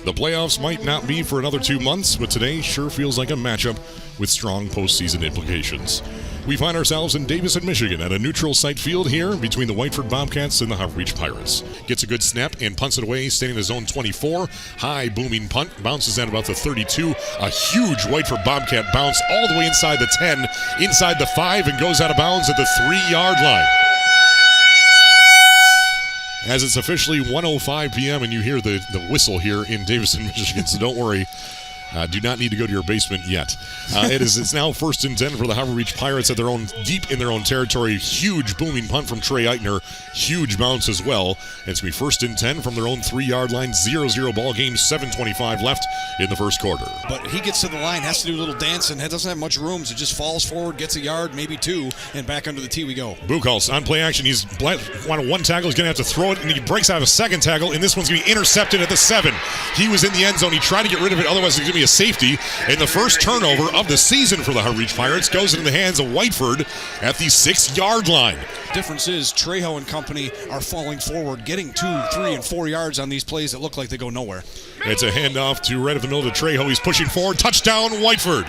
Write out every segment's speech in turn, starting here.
The playoffs might not be for another 2 months, but today sure feels like a matchup with strong postseason implications. We find ourselves in Davison, Michigan at a neutral site field here between the Whiteford Bobcats and the Harvard Beach Pirates. Gets a good snap and punts it away, staying in his own 24. High booming punt, bounces at about the 32. A huge Whiteford Bobcat bounce all the way inside the 10, inside the 5, and goes out of bounds at the 3-yard line. As it's officially 1:05 p.m. and you hear the whistle here in Davison, Michigan, so don't worry. Do not need to go to your basement yet. It's now 1st and 10 for the Harvard Beach Pirates at their own, deep in their own territory. Huge booming punt from Trey Eitner. Huge bounce as well. It's going to be 1st and 10 from their own 3-yard line. 0-0 ball game. 7:25 left in the first quarter. But he gets to the line, has to do a little dancing. Doesn't have much room, so just falls forward, gets a yard, maybe 2, and back under the tee we go. Buchholz on play action. He's wanted one tackle. He's going to have to throw it, and he breaks out a second tackle, and this one's going to be intercepted at the 7. He was in the end zone. He tried to get rid of it. Otherwise, it's going to be a safety. And the first turnover of the season for the Harvard Beach Pirates goes into the hands of Whiteford at the 6-yard line. Difference is Trejo and company are falling forward, getting 2, 3, and 4 yards on these plays that look like they go nowhere. It's a handoff to right at the middle to Trejo. He's pushing forward. Touchdown, Whiteford.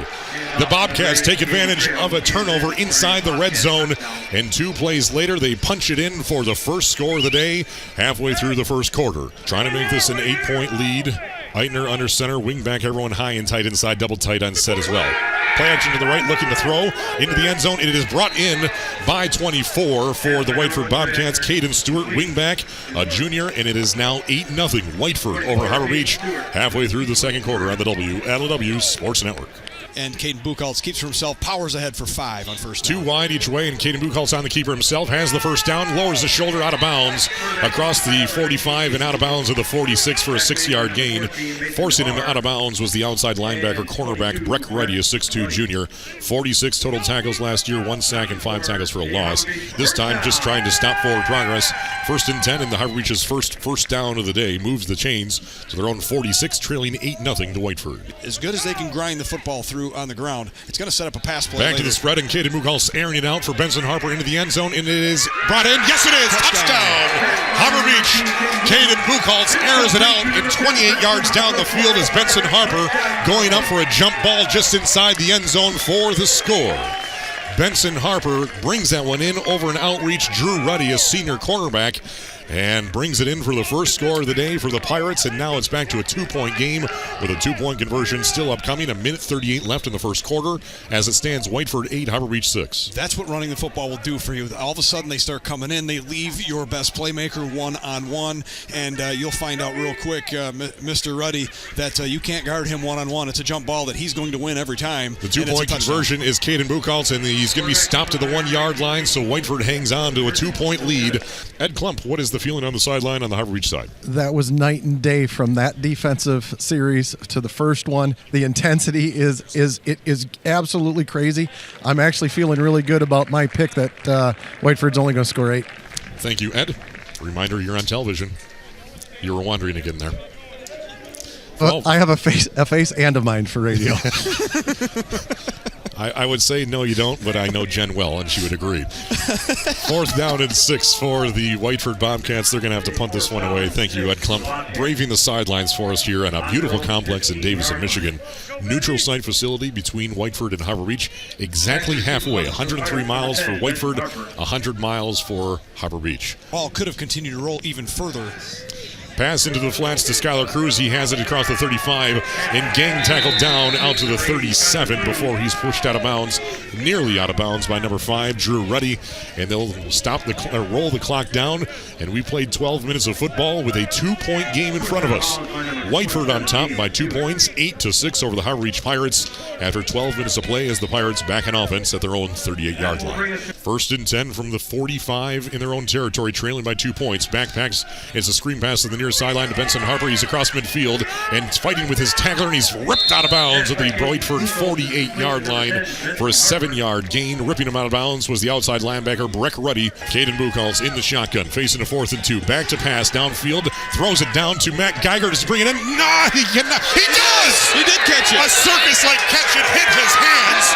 The Bobcats take advantage of a turnover inside the red zone. And 2 plays later, they punch it in for the first score of the day halfway through the first quarter. Trying to make this an 8-point lead. Eitner under center, wing back, everyone high and tight inside, double tight on set as well. Play action to the right, looking to throw into the end zone, and it is brought in by 24 for the Whiteford Bobcats. Caden Stewart, wing back, a junior, and it is now 8-0 Whiteford over Harvard Beach halfway through the second quarter on the WLEW Sports Network. And Caden Buchholz keeps for himself, powers ahead for 5 on first down. 2 wide each way, and Caden Buchholz on the keeper himself, has the first down, lowers the shoulder out of bounds across the 45 and out of bounds of the 46 for a 6-yard gain. Forcing him out of bounds was the outside linebacker, cornerback Breck Reddy, a 6'2 junior. 46 total tackles last year, 1 sack and 5 tackles for a loss. This time just trying to stop forward progress. 1st and 10, and the Harvard Beach's first down of the day moves the chains to their own 46, trailing 8-0 to Whiteford. As good as they can grind the football through on the ground, it's going to set up a pass play back later. To the spread, and Caden Buchholz airing it out for Benson Harper into the end zone, and it is brought in. Yes, it is. Touchdown. Harvard Beach. Caden Buchholz airs it out, and 28 yards down the field is Benson Harper going up for a jump ball just inside the end zone for the score. Benson Harper brings that one in over an outreach. Drew Ruddy, a senior cornerback, and brings it in for the first score of the day for the Pirates, and now it's back to a 2-point game with a 2-point conversion still upcoming. 1:38 left in the first quarter. As it stands, Whiteford 8, Harvard Beach 6. That's what running the football will do for you. All of a sudden, they start coming in. They leave your best playmaker one-on-one, and you'll find out real quick, Mr. Ruddy, that you can't guard him one-on-one. It's a jump ball that he's going to win every time. The 2-point conversion is Caden Buchholz, and he's going to be stopped at the 1-yard line, so Whiteford hangs on to a 2-point lead. Ed Klump, what is the feeling on the sideline on the Harvard Beach side? That was night and day from that defensive series to the first one. The intensity is absolutely crazy. I'm actually feeling really good about my pick that Whiteford's only going to score 8. Thank you, Ed. Reminder, you're on television. You were wandering again there. Well, I have a face and a mind for radio. I would say no, you don't, but I know Jen well, and she would agree. 4th down and 6 for the Whiteford Bobcats. They're going to have to punt this one away. Thank you, Ed Klump, braving the sidelines for us here on a beautiful complex in Davison, Michigan. Neutral site facility between Whiteford and Harvard Beach, exactly halfway. 103 miles for Whiteford, 100 miles for Harvard Beach. Ball could have continued to roll even further. Pass into the flats to Skylar Cruz. He has it across the 35 and gang tackled down out to the 37 before he's pushed out of bounds, nearly out of bounds by number 5, Drew Ruddy. And they'll roll the clock down. And we played 12 minutes of football with a 2-point game in front of us. Whiteford on top by 2 points, 8-6 over the Harvard Beach Pirates after 12 minutes of play as the Pirates back on offense at their own 38-yard line. 1st and 10 from the 45 in their own territory, trailing by 2 points. Backpacks. It's a screen pass to the near sideline to Benson Harper. He's across midfield and fighting with his tackler, and he's ripped out of bounds at the Whiteford 48-yard line for a 7-yard gain. Ripping him out of bounds was the outside linebacker, Breck Ruddy. Caden Buchholz in the shotgun, facing a 4th and 2. Back to pass downfield, throws it down to Matt Geiger to bring it in. No, he cannot. He does! He did catch it. A circus-like catch. It hit his hands.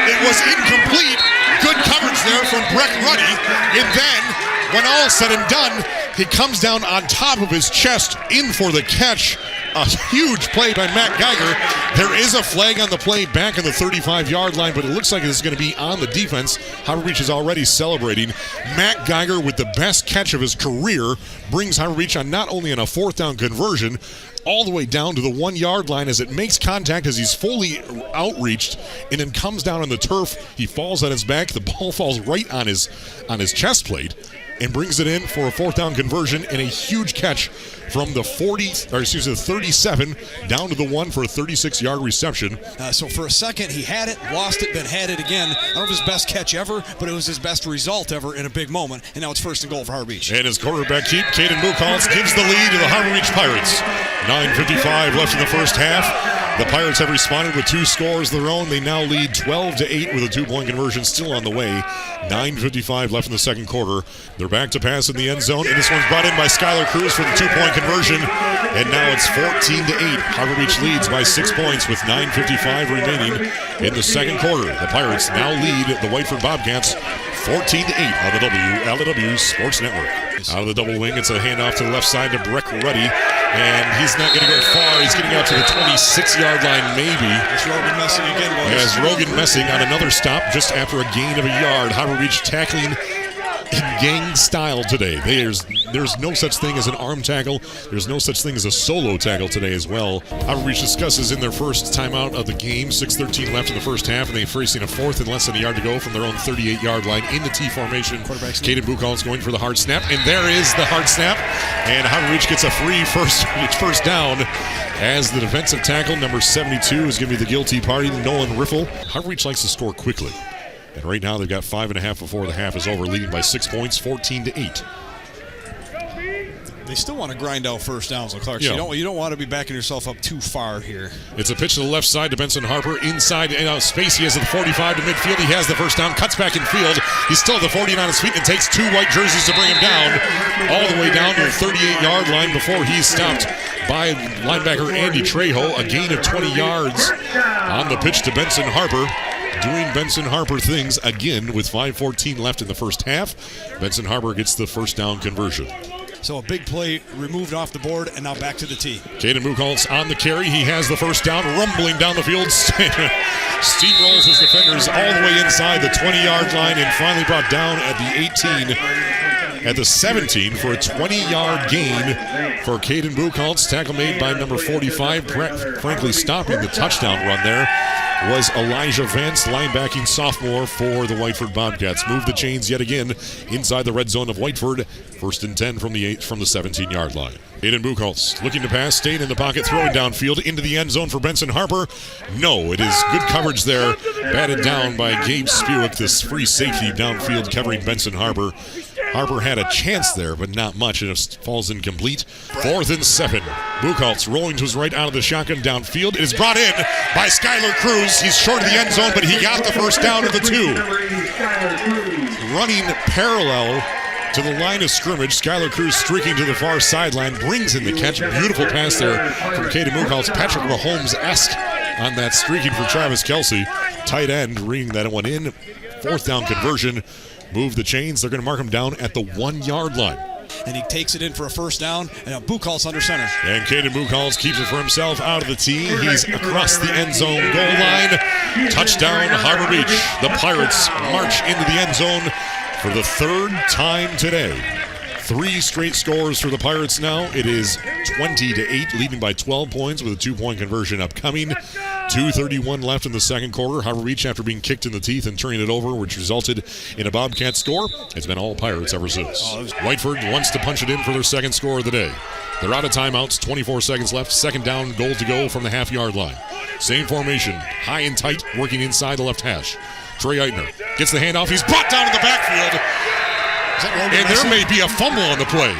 It was incomplete. Good coverage there from Breck Ruddy. And then, when all is said and done, he comes down on top of his chest in for the catch. A huge play by Matt Geiger. There is a flag on the play back on the 35-yard line, but it looks like it's going to be on the defense. Harbor Beach is already celebrating. Matt Geiger, with the best catch of his career, brings Harbor Beach on not only on a fourth down conversion, all the way down to the 1-yard line as it makes contact as he's fully outreached and then comes down on the turf. He falls on his back. The ball falls right on his chest plate and brings it in for a fourth down conversion and a huge catch from the 37 down to the 1 for a 36-yard reception. So for a second, he had it, lost it, then had it again. I don't know if his best catch ever, but it was his best result ever in a big moment. And now it's 1st and goal for Harbor Beach. And his quarterback keep, Caden Buchholz, gives the lead to the Harbor Beach Pirates. 9:55 left in the first half. The Pirates have responded with 2 scores of their own. They now lead 12-8 with a 2-point conversion still on the way. 9:55 left in the second quarter. They're back to pass in the end zone, and this one's brought in by Skylar Cruz for the 2-point conversion. And now it's 14-8. Harbor Beach leads by 6 points with 9:55 remaining in the second quarter. The Pirates now lead the Whiteford Bobcats 14-8 on the WLEW Sports Network. Out of the double wing, it's a handoff to the left side to Breck Ruddy. And he's not going to go far. He's getting out to the 26-yard line, maybe. It's Rogan Messing again, boys. As Rogan Messing on another stop just after a gain of a yard. Harbor Beach tackling in gang style today. There's no such thing as an arm tackle. There's no such thing as a solo tackle today as well. Harbor Beach discusses in their first timeout of the game. 6:13 left in the first half, and they're facing a fourth and less than a yard to go from their own 38-yard line in the T formation. Caden Buchholz going for the hard snap, and there is the hard snap. And Harbor Beach gets a free first down as the defensive tackle, number 72, is going to be the guilty party, Nolan Riffle. Harbor Beach likes to score quickly. And right now they've got 5.5 before the half is over, leading by 6 points, 14-8. They still want to grind out first downs, Clark. Yeah. You don't want to be backing yourself up too far here. It's a pitch to the left side to Benson Harper. Inside space, he has the 45 to midfield. He has the first down, cuts back in field. He's still at the 40 on his feet and takes 2 white jerseys to bring him down, all the way down to the 38-yard line before he's stopped by linebacker Andy Trejo. A gain of 20 yards on the pitch to Benson Harper. Doing Benson Harper things again with 5:14 left in the first half. Benson Harper gets the first down conversion. So a big play removed off the board, and now back to the tee. Caden Buchholz on the carry. He has the first down, rumbling down the field. Steamrolls his defenders all the way inside the 20-yard line and finally brought down at the 18. At the 17 for a 20-yard gain for Caden Buchholz. Tackle made by number 45. Frankly, stopping the touchdown run there was Elijah Vance, linebacking sophomore for the Whiteford Bobcats. Move the chains yet again inside the red zone of Whiteford. 1st and 10 from the 17-yard line. Caden Buchholz looking to pass, staying in the pocket, throwing downfield into the end zone for Benson Harper. No, it is good coverage there. Batted down by Gabe Spewick, this free safety downfield covering Benson Harper. Harper had a chance there, but not much, and it falls incomplete. 4th and 7. Buchholz rolling to his right out of the shotgun downfield. It is brought in by Skylar Cruz. He's short of the end zone, but he got the first down of the 2. Running parallel to the line of scrimmage, Skylar Cruz streaking to the far sideline, brings in the catch. Beautiful pass there from Caden Buchholz. Patrick Mahomes-esque on that streaking for Travis Kelsey. Tight end, ringing that one in. 4th down conversion. Move the chains. They're going to mark him down at the 1-yard line. And he takes it in for a first down, and now Buchholz under center. And Caden Buchholz keeps it for himself out of the tee. He's across the end zone goal line. Touchdown, Harbor Beach. The Pirates march into the end zone for the 3rd time today. 3 straight scores for the Pirates now. It is 20-8, leading by 12 points with a 2-point conversion upcoming. 2:31 left in the second quarter. Harbor Beach, after being kicked in the teeth and turning it over, which resulted in a Bobcat score, it's been all Pirates ever since. Whiteford wants to punch it in for their second score of the day. They're out of timeouts, 24 seconds left. 2nd down, goal to go from the half-yard line. Same formation, high and tight, working inside the left hash. Trey Eitner gets the handoff. He's brought down in the backfield. And there may be a fumble on the play.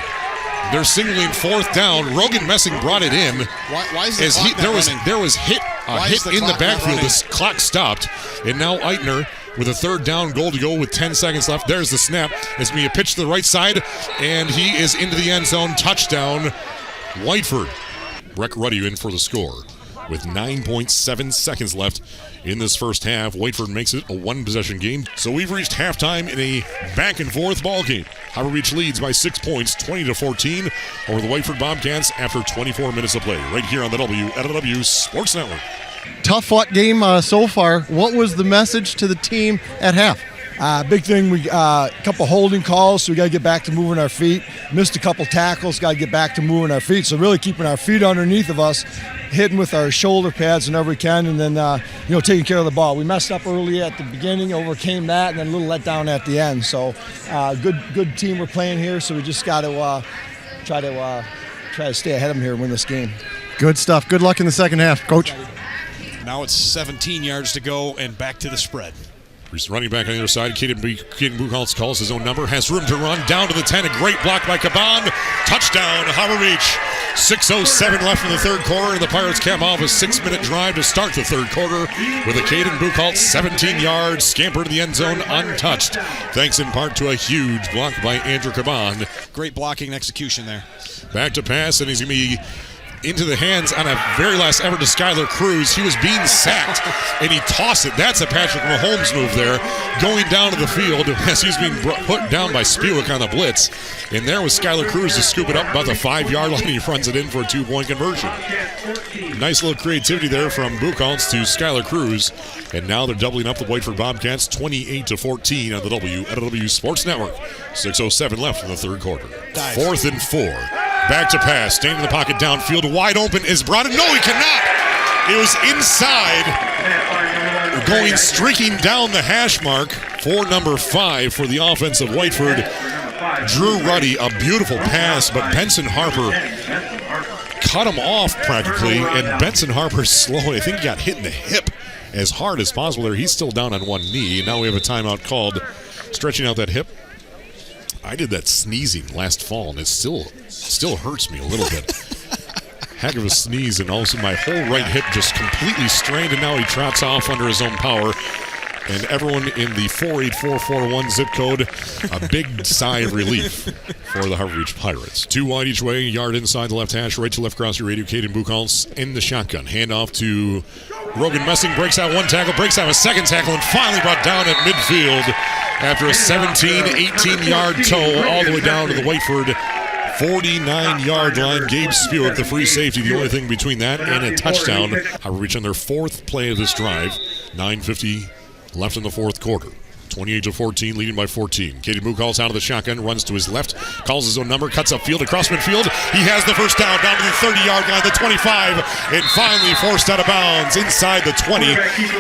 They're signaling 4th down. Rogan Messing brought it in. Why is the clock there was running? hit in the backfield. This clock stopped. And now Eitner with a 3rd down, goal to go with 10 seconds left. There's the snap. It's going to be a pitch to the right side. And he is into the end zone. Touchdown, Whiteford. Breck Ruddy in for the score. With 9.7 seconds left in this first half, Whiteford makes it a 1-possession game. So we've reached halftime in a back-and-forth ball game. Harbor Beach leads by 6 points, 20-14 over the Whiteford Bobcats after 24 minutes of play, right here on the WLEW Sports Network. Tough-fought game so far. What was the message to the team at half? Big thing, we a couple holding calls, so we got to get back to moving our feet. Missed a couple tackles, got to get back to moving our feet. So really keeping our feet underneath of us, hitting with our shoulder pads whenever we can, and then taking care of the ball. We messed up early at the beginning, overcame that, and then a little letdown at the end. So good team we're playing here. So we just got to try to stay ahead of them here and win this game. Good stuff. Good luck in the second half, Coach. Now it's 17 yards to go and back to the spread. He's running back on the other side. Caden Buchholz calls his own number. Has room to run down to the 10. A great block by Caban. Touchdown, Harbor Beach. 6:07 left in the third quarter. And the Pirates cap off a 6-minute drive to start the third quarter with a Caden Buchholz 17 yards scamper to the end zone untouched. Thanks in part to a huge block by Andrew Caban. Great blocking and execution there. Back to pass, and he's going to be into the hands on a very last effort to Skylar Cruz. He was being sacked, and he tossed it. That's a Patrick Mahomes move there, going down to the field as he's being put down by Spiewak on the blitz. And there was Skylar Cruz to scoop it up about the 5-yard line. He runs it in for a 2-point conversion. Nice little creativity there from Buchholz to Skylar Cruz. And now they're doubling up the Whiteford Bobcats 28-14 on the WLEW Sports Network. 6:07 left in the third quarter. 4th and 4. Back to pass, staying in the pocket downfield, wide open is brought in. No, he cannot. It was inside, going streaking down the hash mark for number 5 for the offense of Whiteford. Drew Ruddy, a beautiful pass, but Benson Harper cut him off practically, and Benson Harper's slow. I think he got hit in the hip as hard as possible there. He's still down on one knee. Now we have a timeout called, stretching out that hip. I did that sneezing last fall, and it still hurts me a little bit. Heck of a sneeze, and also my whole right hip just completely strained, and now he trots off under his own power. And everyone in the 48441 zip code, a big sigh of relief for the Harbor Beach Pirates. 2 wide each way, yard inside the left hash, right to left across your radio. Caden Buchholz in the shotgun. Handoff to Rogan Messing, breaks out one tackle, breaks out a second tackle, and finally brought down at midfield after a 17, 18-yard tow all the way down to the Whiteford 49-yard line. Gabe Spiewak, the free safety, the only thing between that and a touchdown. Harbor Beach on their 4th play of this drive. 9:50 left in the fourth quarter. 28-14, leading by 14. Caden Buchholz out of the shotgun, runs to his left, calls his own number, cuts upfield across midfield. He has the first down to the 30-yard line, the 25, and finally forced out of bounds inside the 20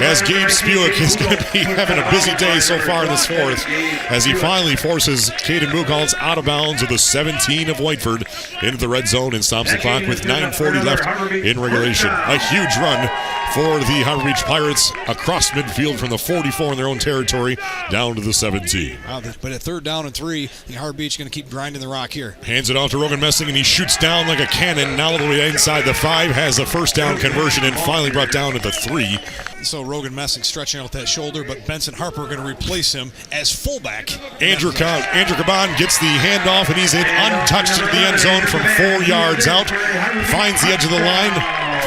as Gabe Spiewak is going to be having a busy day so far in this fourth as he finally forces Caden Buchholz out of bounds of the 17 of Whiteford into the red zone and stops the clock with 9:40 left in regulation. A huge run for the Harbor Beach Pirates across midfield from the 44 in their own territory down to the 17. Wow, but at 3rd down and 3, the Harbor Beach going to keep grinding the rock here. Hands it off to Rogan Messing, and he shoots down like a cannon. Now all the way inside the 5, has a first down conversion, and finally brought down at the 3. So Rogan Messing stretching out that shoulder, but Benson Harper going to replace him as fullback. Andrew Caban gets the handoff, and he's in untouched into the end zone from 4 yards out. Finds the edge of the line,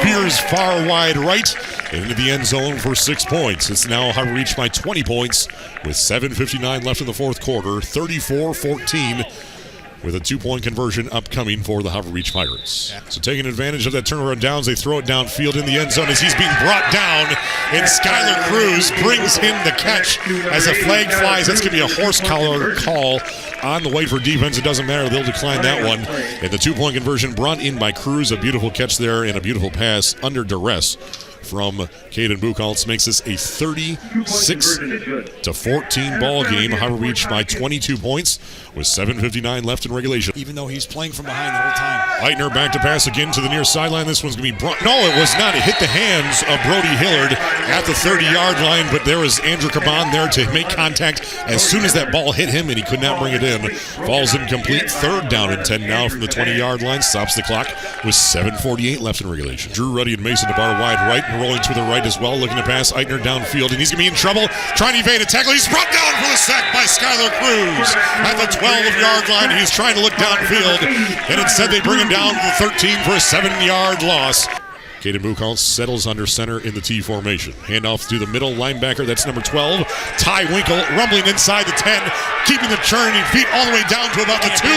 veers far wide right, and into the end zone for 6 points. It's now Harbor Beach by 20 points with 7:59 left in the fourth quarter, 34-14. With a 2-point conversion upcoming for the Harbor Beach Pirates. So taking advantage of that turnaround downs, they throw it downfield in the end zone as he's being brought down, and Skylar Cruz brings in the catch as a flag flies. That's going to be a horse collar call on the Whiteford defense. It doesn't matter. They'll decline that one. And the 2-point conversion brought in by Cruz. A beautiful catch there and a beautiful pass under duress from Caden Buchholz makes this a 36-14 ball game. Harbor Beach by 22 points with 7:59 left in regulation. Even though he's playing from behind the whole time. Eitner back to pass again to the near sideline. This one's going to be brought. No, it was not. It hit the hands of Brody Hillard at the 30-yard line, but there was Andrew Caban there to make contact as soon as that ball hit him, and he could not bring it in. Falls incomplete. 3rd down and 10 now from the 20-yard line. Stops the clock with 7:48 left in regulation. Drew Ruddy and Mason DeBar wide right, and rolling to the right as well, looking to pass Eitner downfield, and he's going to be in trouble, trying to evade a tackle. He's brought down for the sack by Skylar Cruz at the 12-yard line. He's trying to look downfield, and instead they bring him down to the 13 for a 7-yard loss. Caden Buchholz settles under center in the T formation. Handoff through the middle, linebacker, that's number 12. Ty Winkle rumbling inside the 10, keeping the churning feet all the way down to about the 2.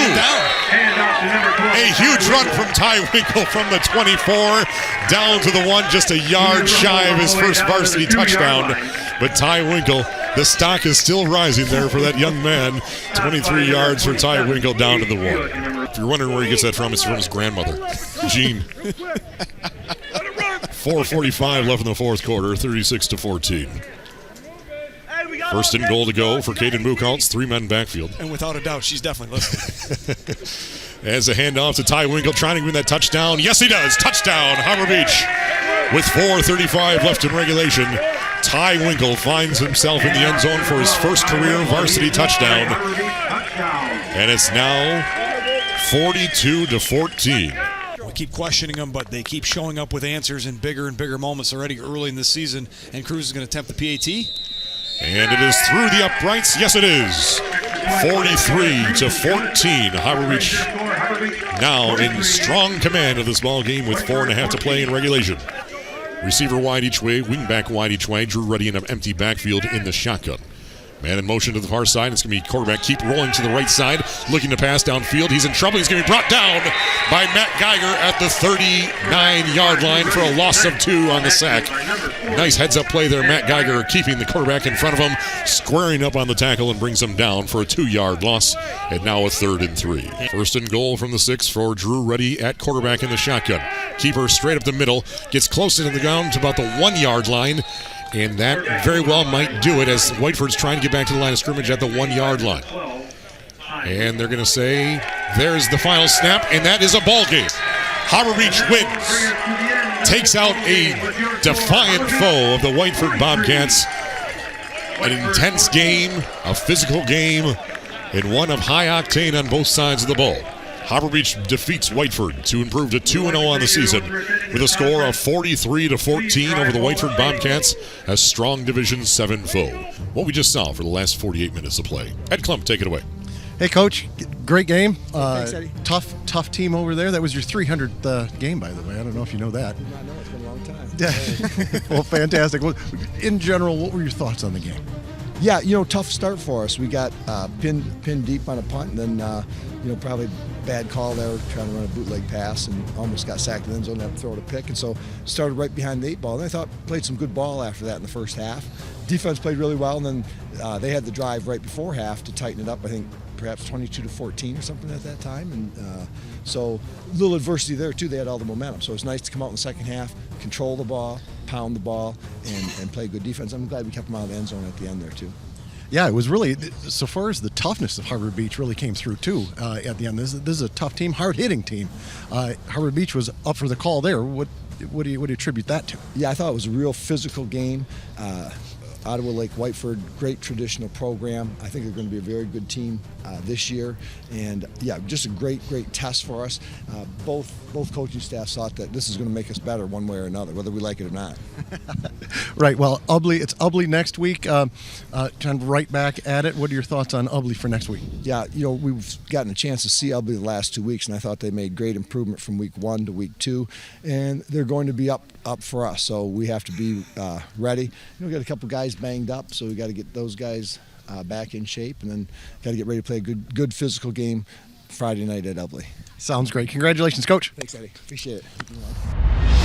A huge run from Ty Winkle from the 24 down to the 1, just a yard shy of his first varsity touchdown. But Ty Winkle, the stock is still rising there for that young man. 23 yards for Ty Winkle down to the 1. If you're wondering where he gets that from, it's from his grandmother, Jean. 4:45 left in the fourth quarter, 36-14. First and goal to go for Caden Buchholz, 3 men backfield. And without a doubt, she's definitely listening. As a handoff to Ty Winkle, trying to win that touchdown. Yes, he does. Touchdown, Harbor Beach. With 4:35 left in regulation, Ty Winkle finds himself in the end zone for his first career varsity touchdown. And it's now 42-14. We keep questioning them, but they keep showing up with answers in bigger and bigger moments already early in the season. And Cruz is going to attempt the PAT. And it is through the uprights. Yes, it is. 43-14. Harbor Beach now in strong command of this ball game with 4.5 to play in regulation. Receiver wide each way, wingback wide each way. Drew Ruddy in an empty backfield in the shotgun. Man in motion to the far side. It's going to be quarterback keep rolling to the right side, looking to pass downfield. He's in trouble. He's going to be brought down by Matt Geiger at the 39-yard line for a loss of 2 on the sack. Nice heads-up play there. Matt Geiger keeping the quarterback in front of him, squaring up on the tackle and brings him down for a 2-yard loss, and now a 3rd and 3. First and goal from the 6 for Drew Ruddy at quarterback in the shotgun. Keeper straight up the middle, gets close to the ground to about the 1-yard line, and that very well might do it as Whiteford's trying to get back to the line of scrimmage at the 1-yard line. And they're going to say, there's the final snap, and that is a ball game. Harbor Beach wins. Takes out a defiant foe of the Whiteford Bobcats. An intense game, a physical game, and one of high octane on both sides of the ball. Harbor Beach defeats Whiteford to improve to 2-0 on the season with a score of 43-14 over the Whiteford Bobcats, a strong Division 7 foe. What we just saw for the last 48 minutes of play. Ed Klump, take it away. Hey, Coach, great game. Thanks, Eddie. Tough team over there. That was your 300th game, by the way. I don't know if you know that. I know, it's been a long time. Yeah. Well, fantastic. Well, in general, what were your thoughts on the game? Yeah, tough start for us. We got pinned deep on a punt, and then, probably bad call there, trying to run a bootleg pass, and almost got sacked in the end zone, had to throw it a pick, and so started right behind the 8 ball. And I thought played some good ball after that in the first half. Defense played really well, and then they had the drive right before half to tighten it up. I think perhaps 22-14 or something at that time, and so a little adversity there too. They had all the momentum, so it was nice to come out in the second half, control the ball, pound the ball, and play good defense. I'm glad we kept them out of the end zone at the end there too. Yeah, it was really, so far as the toughness of Harbor Beach really came through too at the end. This is a tough team, hard-hitting team. Harbor Beach was up for the call there. What do you attribute that to? Yeah, I thought it was a real physical game. Ottawa Lake Whiteford, great traditional program. I think they're going to be a very good team this year, and yeah, just a great test for us. Both coaching staffs thought that this is going to make us better one way or another, whether we like it or not. Right. Well, it's Ubly next week. Kind of right back at it. What are your thoughts on Ubly for next week? Yeah, we've gotten a chance to see Ubly the last 2 weeks, and I thought they made great improvement from week 1 to week 2, and they're going to be up for us. So we have to be ready. We got a couple guys banged up, so we got to get those guys back in shape, and then got to get ready to play a good physical game Friday night at Ubly. Sounds great. Congratulations, Coach. Thanks, Eddie. Appreciate it.